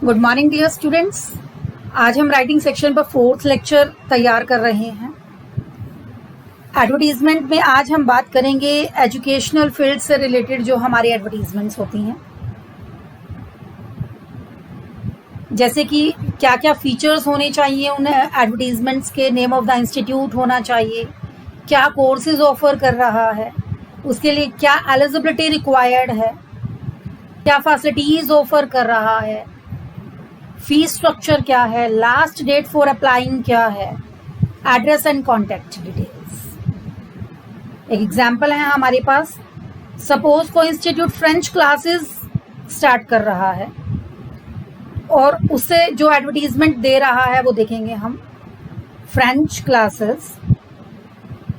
Good morning dear students. आज हम writing section पर 4th लेक्चर तैयार कर रहे हैं। एडवर्टीजमेंट में आज हम बात करेंगे एजुकेशनल फील्ड से रिलेटेड जो हमारी एडवर्टीजमेंट्स होती हैं, जैसे कि क्या क्या फीचर्स होने चाहिए उन एडवर्टीजमेंट्स के, नेम ऑफ द इंस्टीट्यूट होना चाहिए, क्या कोर्सेज ऑफर कर रहा है, उसके लिए क्या एलिजिबिलिटी रिक्वायर्ड है, क्या फैसिलिटीज ऑफर कर रहा है, फीस स्ट्रक्चर क्या है, लास्ट डेट फॉर अप्लाइंग क्या है, एड्रेस एंड कॉन्टैक्ट डिटेल्स। एक एग्जाम्पल है हमारे पास। सपोज कोई इंस्टीट्यूट फ्रेंच क्लासेस स्टार्ट कर रहा है और उससे जो एडवर्टीजमेंट दे रहा है वो देखेंगे हम। फ्रेंच क्लासेस,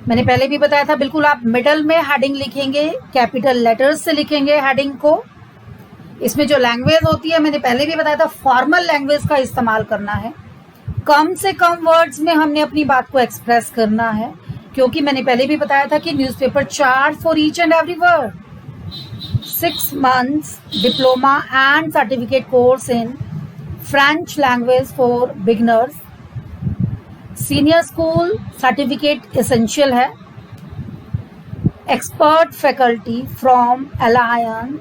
मैंने पहले भी बताया था, बिल्कुल आप मिडल में हेडिंग लिखेंगे, कैपिटल लेटर्स से लिखेंगे हेडिंग को। इसमें जो लैंग्वेज होती है, मैंने पहले भी बताया था, फॉर्मल लैंग्वेज का इस्तेमाल करना है। कम से कम वर्ड्स में हमने अपनी बात को एक्सप्रेस करना है, क्योंकि मैंने पहले भी बताया था कि newspaper charge for each and every word. 6 months diploma and certificate course in French language for beginners. Senior school certificate essential है। Expert faculty from alliance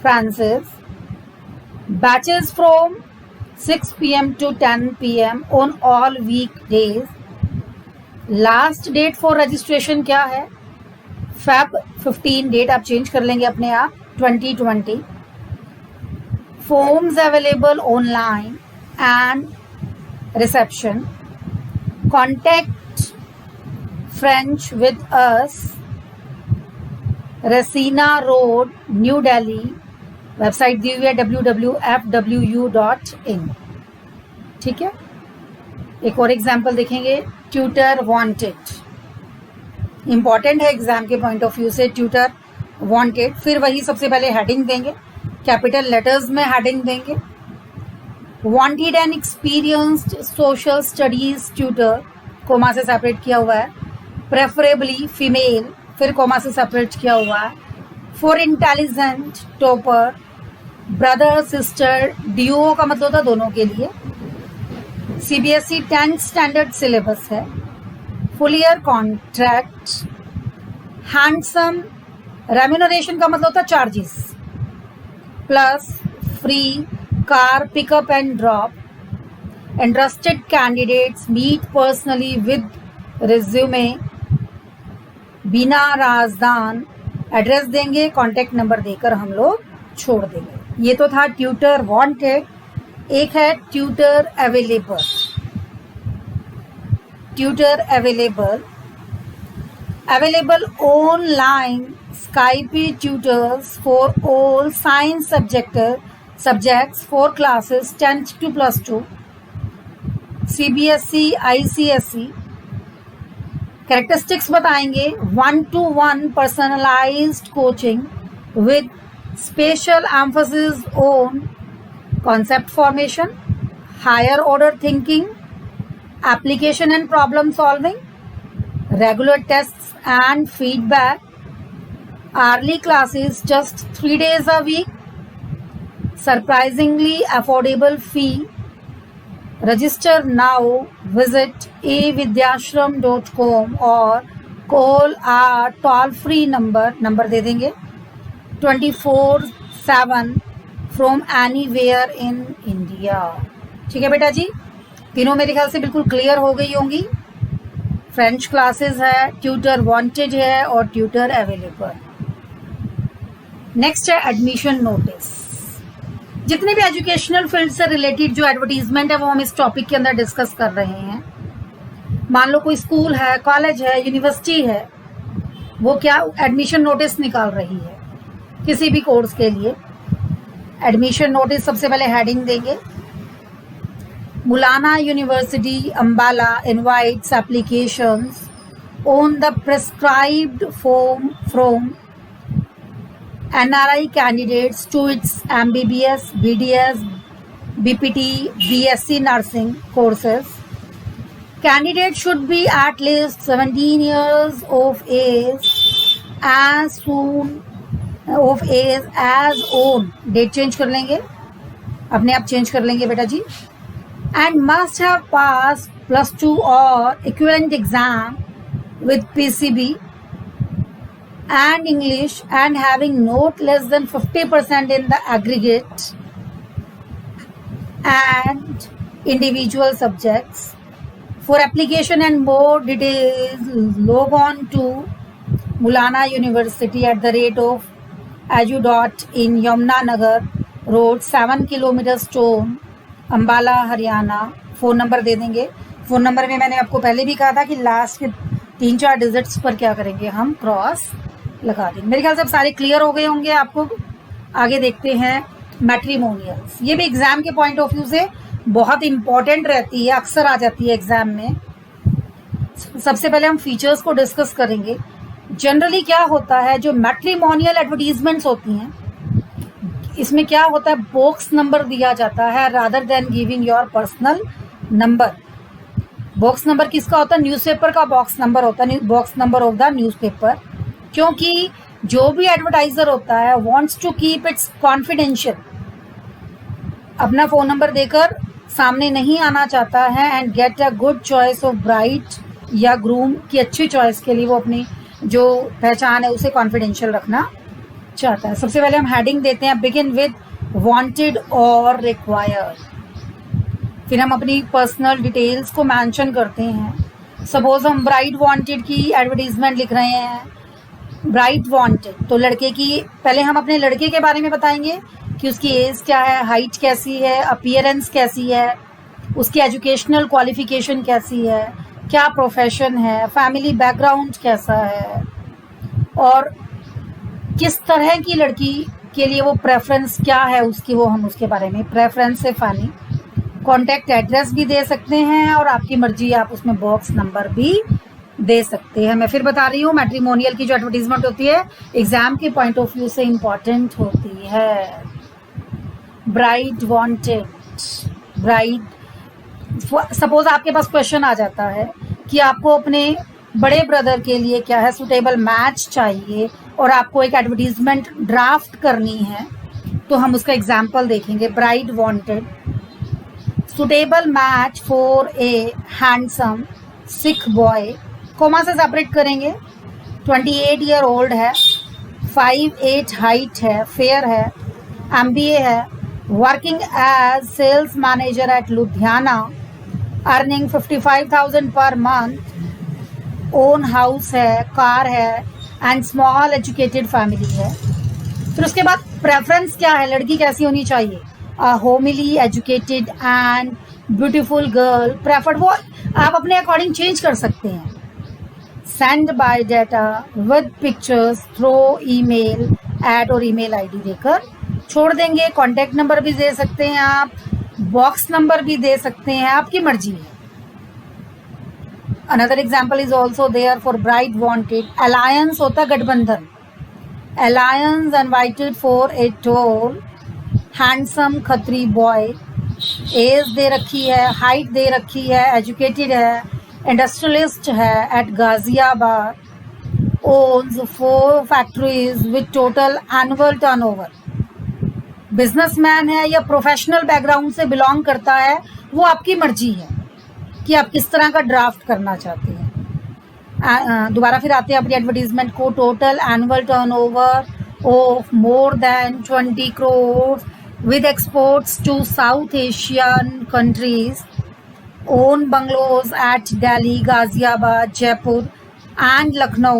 Francis, batches from 6 p.m. to 10 p.m. on all weekdays. Last date for registration क्या है? Feb 15, date आप change कर लेंगे अपने आप, 2020. Forms available online and reception. Contact French with us, Resina Road, New Delhi. Website दी हुई है www.fwu.in। ठीक है, एक और एग्जाम्पल देखेंगे। ट्यूटर वांटेड, इंपॉर्टेंट है एग्जाम के पॉइंट ऑफ व्यू से। ट्यूटर वांटेड, फिर वही सबसे पहले हेडिंग देंगे, कैपिटल लेटर्स में हेडिंग देंगे। Wanted and experienced social studies tutor, comma से सेपरेट किया हुआ है। प्रेफरेबली फीमेल, फिर कोमा से सेपरेट किया हुआ है। For intelligent topper, brother sister, duo का मतलब होता दोनों के लिए। सीबीएसई 10th स्टैंडर्ड सिलेबस है। Full year contract. Handsome, remuneration का मतलब होता charges, plus free car pickup and drop. Interested candidates meet personally with resume. बिना राजदान, एड्रेस देंगे, कॉन्टैक्ट नंबर देकर हम लोग छोड़ देंगे। ये तो था ट्यूटर वांटेड। एक है tutor available. Tutor available, available online Skype tutors for all science subjects for classes 10th to +2, CBSE ICSE। Characteristics बताएंगे। 1-to-1 personalised coaching with special emphasis on concept formation, higher order thinking, application and problem solving, regular tests and feedback, early classes just 3 days a week, surprisingly affordable fee. Register now, visit avidyashram.com और call our toll free number दे देंगे 24/7 from anywhere in India. ठीक है बेटा जी, तीनों मेरे ख्याल से बिल्कुल क्लियर हो गई होंगी। फ्रेंच क्लासेस है, ट्यूटर वांटेड है और ट्यूटर अवेलेबल। नेक्स्ट है एडमिशन नोटिस। जितने भी एजुकेशनल फील्ड से रिलेटेड जो एडवर्टीजमेंट है वो हम इस टॉपिक के अंदर डिस्कस कर रहे हैं। मान लो कोई स्कूल है, कॉलेज है, यूनिवर्सिटी है, वो क्या एडमिशन नोटिस निकाल रही है किसी भी कोर्स के लिए। एडमिशन नोटिस सबसे पहले हेडिंग देंगे। Mullana university Ambala invites applications on the prescribed form from NRI candidates to its MBBS, BDS, BPT, BSc nursing courses. Candidates should be at least 17 years of age as soon as on, date change कर लेंगे, अपने आप change कर लेंगे बेटा जी। And must have pass +2 और equivalent exam with PCB and English and having not less than 50% in the aggregate and individual subjects. For application and more details, log on to Maulana University at the rate of edu.in Yamunanagar Road 7 kilometre stone Ambala Haryana. Phone number दे देंगे। Phone number में मैंने आपको पहले भी कहा था कि लास्ट के 3-4 डिजिट्स पर क्या करेंगे, हम क्रॉस लगा देंगे। मेरे ख्याल से अब सारे क्लियर हो गए होंगे आपको। आगे देखते हैं मैट्रिमोनियल्स। ये भी एग्जाम के पॉइंट ऑफ व्यू से बहुत इंपॉर्टेंट रहती है, अक्सर आ जाती है एग्जाम में। सबसे पहले हम फीचर्स को डिस्कस करेंगे। जनरली क्या होता है, जो मैट्रिमोनियल एडवर्टीजमेंट्स होती हैं, इसमें क्या होता है, बॉक्स नंबर दिया जाता है rather than giving your personal number. Box number किसका होता है, न्यूज़पेपर का बॉक्स नंबर होता है, box number of the newspaper. क्योंकि जो भी एडवर्टाइजर होता है wants to keep its confidential, अपना फ़ोन नंबर देकर सामने नहीं आना चाहता है and get a good choice of bride या ग्रूम की अच्छी चॉइस के लिए वो अपनी जो पहचान है उसे कॉन्फिडेंशियल रखना चाहता है। सबसे पहले हम हेडिंग देते हैं, बिगिन विद वांटेड और रिक्वायर्ड। फिर हम अपनी पर्सनल डिटेल्स को मेंशन करते हैं। सपोज हम ब्राइड वांटेड की एडवर्टीजमेंट लिख रहे हैं, ब्राइट वांटेड, तो लड़के की, पहले हम अपने लड़के के बारे में बताएंगे कि उसकी एज क्या है, हाइट कैसी है, अपीयरेंस कैसी है, उसकी एजुकेशनल क्वालिफिकेशन कैसी है, क्या प्रोफेशन है, फैमिली बैकग्राउंड कैसा है और किस तरह की लड़की के लिए वो प्रेफरेंस क्या है उसकी, वो हम उसके बारे में प्रेफरेंस से फानी। कॉन्टैक्ट एड्रेस भी दे सकते हैं और आपकी मर्जी, आप उसमें बॉक्स नंबर भी दे सकते हैं। मैं फिर बता रही हूँ, मैट्रिमोनियल की जो एडवर्टीजमेंट होती है एग्जाम के पॉइंट ऑफ व्यू से इम्पॉर्टेंट होती है। ब्राइड वांटेड, ब्राइड, सपोज आपके पास क्वेश्चन आ जाता है कि आपको अपने बड़े ब्रदर के लिए क्या है सुटेबल मैच चाहिए और आपको एक एडवर्टीजमेंट ड्राफ्ट करनी है, तो हम उसका एग्जाम्पल देखेंगे। Bride wanted, suitable match for a handsome Sikh boy, comma से सेपरेट करेंगे, 28 ईयर ओल्ड है, 5'8" हाइट है, फेयर है, MBA है, working as sales manager at Ludhiana, earning 55,000 per month, own house है, कार है एंड स्मॉल एजुकेटेड फैमिली है। फिर उसके बाद प्रेफरेंस क्या है, लड़की कैसी होनी चाहिए, homely educated and beautiful girl preferred, वो आप अपने अकॉर्डिंग चेंज कर सकते हैं। Send by data with pictures through email add और ईमेल आईडी देकर छोड़ देंगे। कॉन्टैक्ट नंबर भी दे सकते हैं आप, बॉक्स नंबर भी दे सकते हैं, आपकी मर्जी है। Another example is also there for bride wanted. Alliance होता है गठबंधन, alliance invited for a tall handsome Khatri boy, age दे रखी है, हाइट दे रखी है, एजुकेटेड है, इंडस्ट्रियलिस्ट है at Ghaziabad, owns 4 factories with total annual turnover, businessman है या प्रोफेशनल बैकग्राउंड से बिलोंग करता है, वो आपकी मर्जी है कि आप किस तरह का ड्राफ्ट करना चाहते हैं। दोबारा फिर आते हैं अपनी एडवर्टीजमेंट को। Total annual turnover of more than 20 crores with exports to South Asian countries, own bungalows at Delhi, Ghaziabad, Jaipur and Lucknow।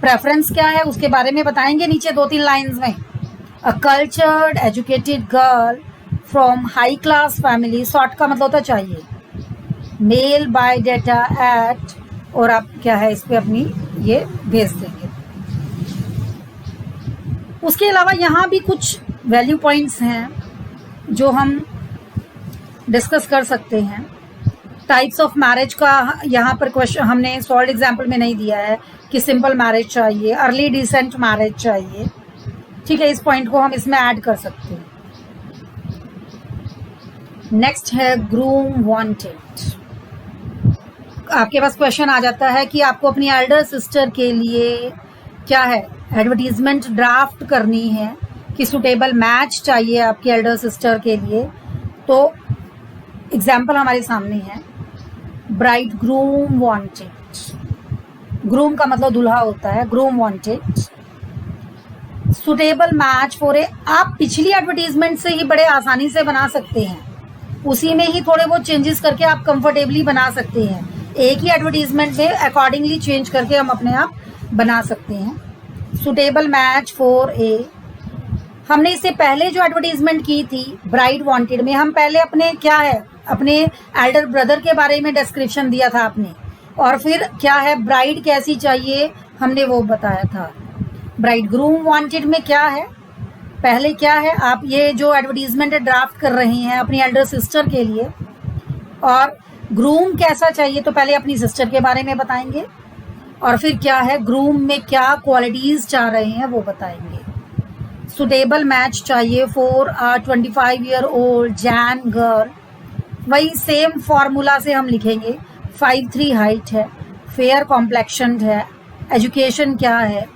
Preference क्या है उसके बारे में बताएंगे नीचे 2-3 लाइंस में। A cultured educated girl from high class family, short का मतलब होता चाहिए, मेल बाय डाटा एट, और आप क्या है इस पे अपनी ये भेज देंगे। उसके अलावा यहाँ भी कुछ वैल्यू पॉइंट्स हैं जो हम डिस्कस कर सकते हैं। टाइप्स ऑफ मैरिज का यहाँ पर क्वेश्चन हमने सॉल्व एग्जाम्पल में नहीं दिया है कि सिंपल मैरिज चाहिए, अर्ली डिसेंट मैरिज चाहिए, ठीक है, इस पॉइंट को हम इसमें ऐड कर सकते हैं। नेक्स्ट है ग्रूम वांटेड। आपके पास क्वेश्चन आ जाता है कि आपको अपनी एल्डर सिस्टर के लिए क्या है एडवर्टीजमेंट ड्राफ्ट करनी है, कि सुटेबल मैच चाहिए आपकी एल्डर सिस्टर के लिए, तो एग्जाम्पल हमारे सामने है, ब्राइड ग्रूम वांटेड। ग्रूम का मतलब दूल्हा होता है, groom wanted suitable match for ए। आप पिछली एडवर्टीजमेंट से ही बड़े आसानी से बना सकते हैं, उसी में ही थोड़े बहुत चेंजेस करके आप कंफर्टेबली बना सकते हैं। एक ही एडवर्टीजमेंट में अकॉर्डिंगली चेंज करके हम अपने आप बना सकते हैं। सुटेबल मैच फॉर ए, हमने इससे पहले जो एडवर्टीजमेंट की थी ब्राइड वांटेड में, हम पहले अपने क्या है, अपने एल्डर ब्रदर के बारे में डिस्क्रिप्शन दिया था आपने, और फिर क्या है ब्राइड कैसी चाहिए हमने वो बताया था। ब्राइड ग्रूम वांटेड में क्या है, पहले क्या है, आप ये जो एडवर्टीजमेंट ड्राफ्ट कर रहे हैं अपनी एल्डर सिस्टर के लिए, और ग्रूम कैसा चाहिए तो पहले अपनी सिस्टर के बारे में बताएंगे, और फिर क्या है ग्रूम में क्या क्वालिटीज चाह रहे हैं वो बताएंगे। सुटेबल मैच चाहिए for 25 year old Jain girl, वही सेम फॉर्मूला से हम लिखेंगे। 5'3" हाइट है, फेयर कॉम्प्लेक्शन है, एजुकेशन क्या है,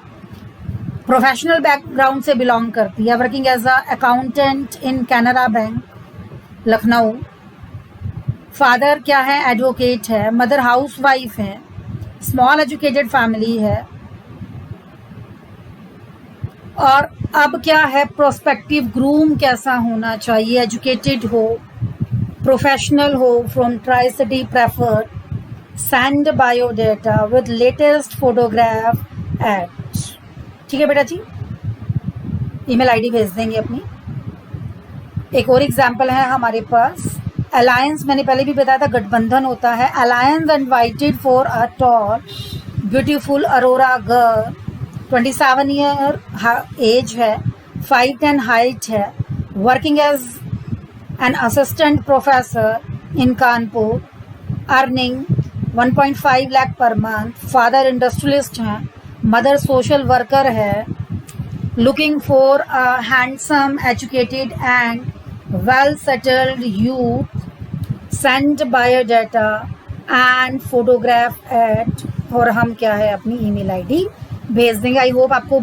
प्रोफेशनल बैकग्राउंड से बिलोंग करती है, working as a accountant in Canara bank Lucknow, father क्या है एडवोकेट है, मदर हाउस वाइफ है, स्मॉल एजुकेटेड फैमिली है, और अब क्या है प्रोस्पेक्टिव ग्रूम कैसा होना चाहिए, एजुकेटेड हो, प्रोफेशनल हो, from tri city preferred, send biodata with latest photograph ad. ठीक है बेटा जी, ईमेल आईडी भेज देंगे अपनी। एक और एग्जाम्पल है हमारे पास, अलायंस, मैंने पहले भी बताया था गठबंधन होता है। Alliance invited for a tall beautiful Arora girl, 27 year age है, 5'10" हाइट है, working as an assistant professor in Kanpur, earning 1.5 lakh per month, father industrialist हैं, मदर सोशल वर्कर है, looking for a handsome educated and well settled youth, send biodata and photograph at, और हम क्या है अपनी email ID भेज देंगे। आई होप आपको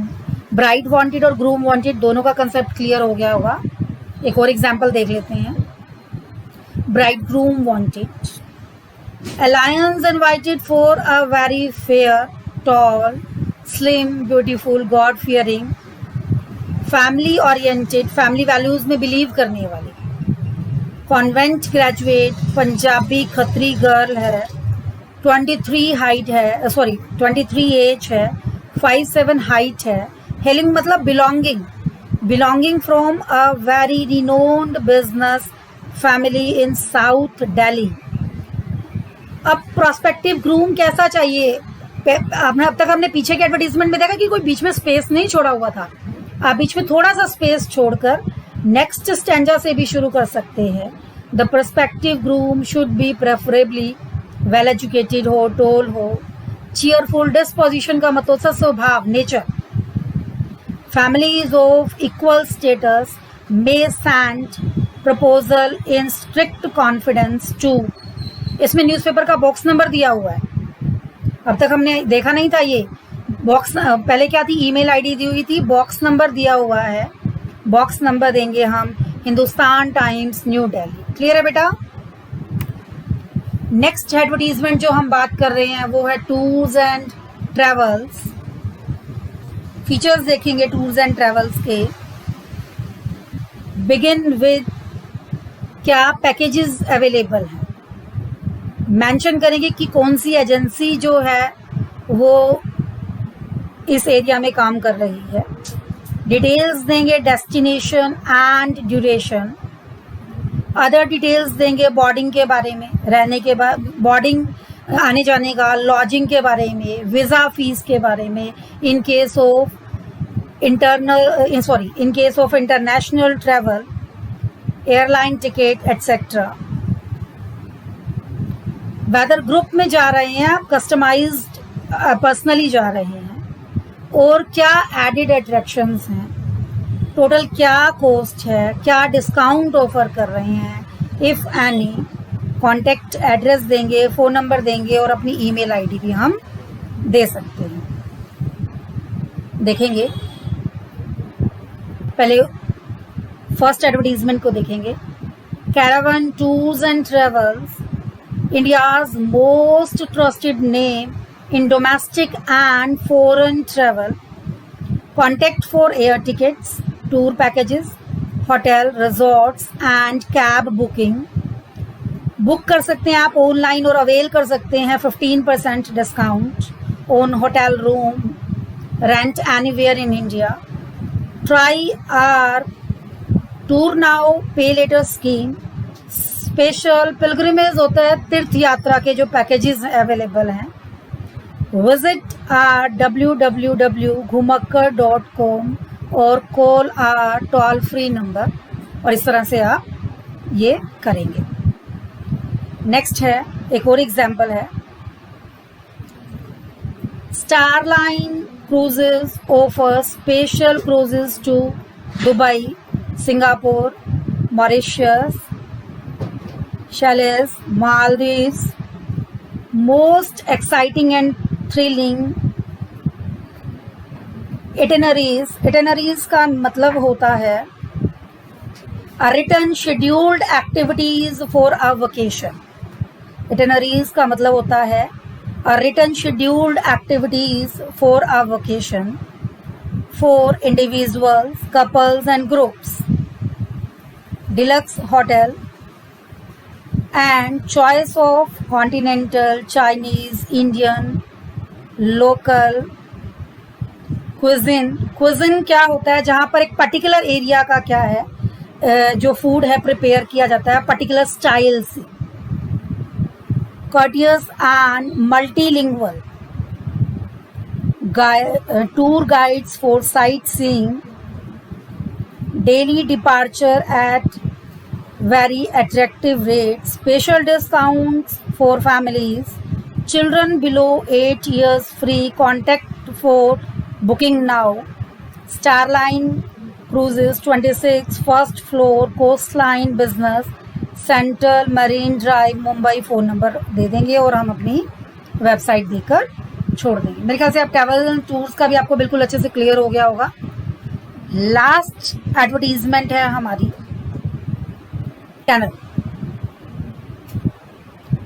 ब्राइड वांटेड और ग्रूम वांटेड दोनों का कंसेप्ट क्लियर हो गया होगा। एक और एग्जांपल देख लेते हैं, bride groom wanted, alliance invited for a very fair tall slim beautiful god fearing family oriented, family values में बिलीव करने वाली, convent graduate Punjabi Khatri girl है, 23 हाइट है, 23 एज है, 5'7" हाइट है, हेलिंग मतलब belonging, belonging from a very renowned business family in south Delhi. अब prospective groom कैसा चाहिए, अब तक हमने पीछे के एडवर्टीजमेंट में देखा कि कोई बीच में स्पेस नहीं छोड़ा हुआ था, आप बीच में थोड़ा सा स्पेस छोड़कर नेक्स्ट स्टैंजा से भी शुरू कर सकते हैं। The prospective groom should be preferably well educated हो, टोल हो, चीयरफुल डिस्पोजिशन का मतलब स्वभाव nature, families of equal status may send proposal in strict confidence to, इसमें न्यूज़पेपर का बॉक्स नंबर दिया हुआ है, अब तक हमने देखा नहीं था ये बॉक्स, पहले क्या थी ईमेल आईडी दी हुई थी, बॉक्स नंबर दिया हुआ है, बॉक्स नंबर देंगे हम Hindustan times new Delhi. Clear है बेटा। नेक्स्ट एडवर्टीजमेंट जो हम बात कर रहे हैं वो है टूर्स एंड ट्रेवल्स। फीचर्स देखेंगे टूर्स एंड ट्रेवल्स के। बिगिन विद क्या पैकेजेस अवेलेबल हैं, मेंशन करेंगे कि कौन सी एजेंसी जो है वो इस एरिया में काम कर रही है, डिटेल्स देंगे destination and duration, other details देंगे बोर्डिंग के बारे में, रहने के बाद बोर्डिंग आने जाने का, लॉजिंग के बारे में, वीज़ा फीस के बारे में, in case of international travel, airline ticket etcetera. Whether group में जा रहे हैं आप, कस्टमाइज्ड पर्सनली जा रहे हैं, और क्या एडेड अट्रैक्शंस हैं, टोटल क्या कॉस्ट है, क्या डिस्काउंट ऑफर कर रहे हैं इफ एनी, कॉन्टैक्ट एड्रेस देंगे, फ़ोन नंबर देंगे, और अपनी ईमेल आईडी भी हम दे सकते हैं। देखेंगे पहले फर्स्ट एडवर्टीजमेंट को देखेंगे। Caravan tours and travels, India's most trusted name in domestic and foreign travel. Contact for air tickets, tour packages, hotel, resorts and cab booking. Book कर सकते हैं आप ऑनलाइन और अवेल कर सकते हैं 15% discount on hotel room rent anywhere in India. Try our tour now pay later scheme. Special pilgrimage होता है, तीर्थ यात्रा के जो पैकेजेस अवेलेबल हैं। विजिट आर www.ghumakkar.com और call our toll free number, और इस तरह से आप ये करेंगे। नेक्स्ट है, एक और एग्जाम्पल है। Starline cruises offer special cruises to Dubai, Singapore, Mauritius, Seychelles, Maldives. Most exciting and thrilling itineraries. Itineraries का मतलब होता है a written scheduled activities for a vacation. Itineraries का मतलब होता है a written scheduled activities for a vacation for individuals, couples and groups. Deluxe hotel and choice of continental, Chinese, Indian, local cuisine. Cuisine क्या होता है? जहाँ पर एक पर्टिकुलर एरिया का क्या है, जो फूड है प्रिपेयर किया जाता है पर्टिकुलर स्टाइल से। courteous and multilingual tour guides for sightseeing. Daily departure at very attractive rates. Special discounts for families. Children below 8 years free. Contact for booking now. Starline Cruises 26 first floor, Coastline Business Central, Marine Drive, Mumbai. Phone number दे देंगे और हम अपनी website देकर छोड़ देंगे। मेरे ख्याल से आप ट्रैवल एंड टूर्स का भी आपको बिल्कुल अच्छे से क्लियर हो गया होगा। लास्ट एडवर्टीजमेंट है हमारी चैनल,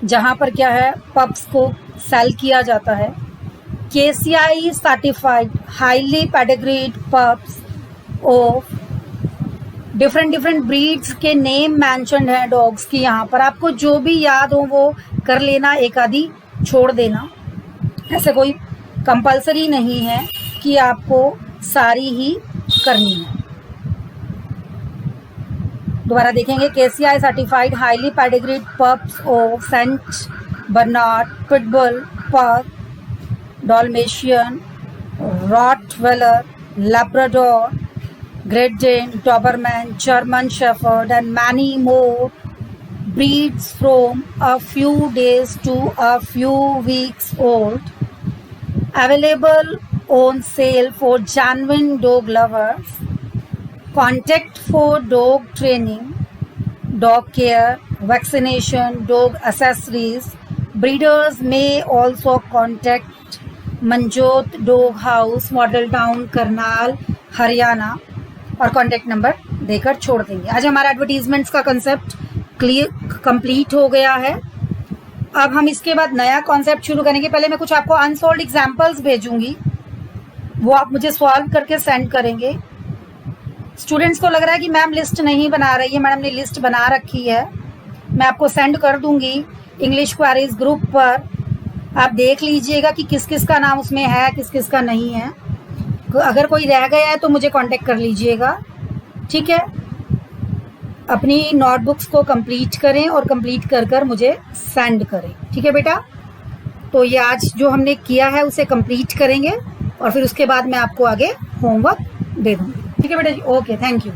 जहां पर क्या है, पब्स को सेल किया जाता है। KCI certified highly pedigreed pups of different breeds के नेम मेंशन्ड है डॉग्स की। यहाँ पर आपको जो भी याद हो वो कर लेना, एक आधी छोड़ देना। ऐसे कोई कंपलसरी नहीं है कि आपको सारी ही करनी है। दोबारा देखेंगे। KCI certified highly pedigreed pups of Saint Bernard, pitbull, pug, Dalmatian, Rottweiler, Labrador, Great Dane, Doberman, German shepherd and many more breeds from a few days to a few weeks old. Available on sale for genuine dog lovers. Contact for dog training, dog care, vaccination, dog accessories. Breeders may also contact Manjot Dog House, Model Town, Karnal, Haryana, और contact number देकर छोड़ देंगे। आज हमारा advertisements का concept complete हो गया है। अब हम इसके बाद नया कॉन्सेप्ट शुरू करेंगे। पहले मैं कुछ आपको अनसॉल्व्ड एग्जाम्पल्स भेजूंगी, वो आप मुझे सॉल्व करके सेंड करेंगे। स्टूडेंट्स को लग रहा है कि मैम लिस्ट नहीं बना रही है, मैडम ने लिस्ट बना रखी है। मैं आपको सेंड कर दूंगी इंग्लिश क्वेरीज ग्रुप पर, आप देख लीजिएगा कि किस किस का नाम उसमें है, किस किस का नहीं है। अगर कोई रह गया है तो मुझे कांटेक्ट कर लीजिएगा, ठीक है। अपनी नोटबुक्स को कंप्लीट करें और कंप्लीट कर कर मुझे सेंड करें, ठीक है बेटा। तो ये आज जो हमने किया है उसे कंप्लीट करेंगे और फिर उसके बाद मैं आपको आगे होमवर्क दे दूँगी, ठीक है बेटा जी। Okay, thank you.